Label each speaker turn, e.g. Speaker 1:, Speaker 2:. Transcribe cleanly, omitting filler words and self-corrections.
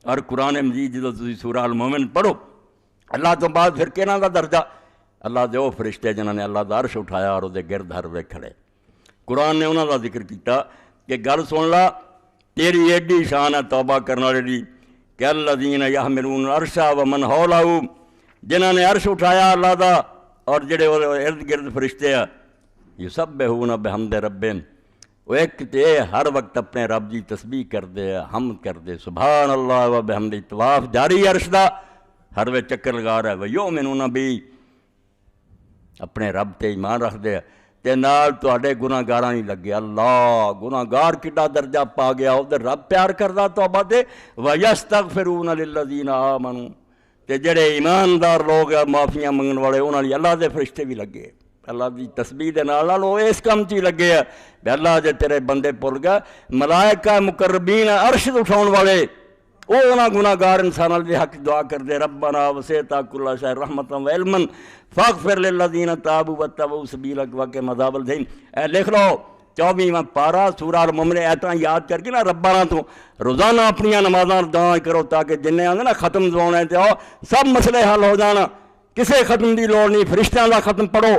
Speaker 1: اور قرآن مجید جدو تسی سورہ المومن پڑھو اللہ تو بعد پھر کہنا دا درجہ اللہ دے وہ فرشتے جنہوں نے اللہ دا عرش اٹھایا اور دے گرد ہر وے کھڑے قرآن نے انہوں دا ذکر کیتا کہ گل سن لا تیری ایڈی شان ہے توبہ کرنے والی کہ الذین یحملون العرش ومن حولہ جنہوں نے عرش اٹھایا اللہ دا اور جڑے وہ ارد گرد فرشتے ہیں یسبحون بحمد ربہم وہ ایک تے ہر وقت اپنے رب دی تسبیح کر دے حمد کر دے سبحان اللہ و بحمد طواف جاری عرش دا ہر وے چکر لگا رہا ہے ویؤمنون بھی اپنے رب تے ایمان رکھ دے تے نال تواڈے گناہ گاراں نہیں لگے اللہ گناہ گار کڈا درجہ پا گیا ادھر رب پیار کردا توبہ تے ویستغفرون للذین آمنوا تے جڑے ایماندار لوگ معافیاں منگن والے انہاں لئی اللہ دے فرشتے بھی لگے اللہ دی تسبیح دے نال وہ اس کم چی لگے ہیں کہ اللہ جے تیرے بندے پل گئے ملائکہ مقربین عرش اٹھاؤن والے وہ انہاں گناہ گار انساناں دے حق دعا کر دے ربنا وسعت کل شیء رحمتا و علما فاغفر للذین تابوا واتبعوا سبیلک وقهم عذاب الجحیم اے لکھ لو 24واں پارہ سورہ المومن ایتاں یاد کر کے نا ربنا تو روزانہ اپنیاں نمازاں دعائیں کرو تاکہ جنہیں آندے نا ختم دعاؤں تے آؤ سب مسئلے حل ہو جانا کسے ختم دی لوڑ نہیں فرشتیاں دا ختم پڑھو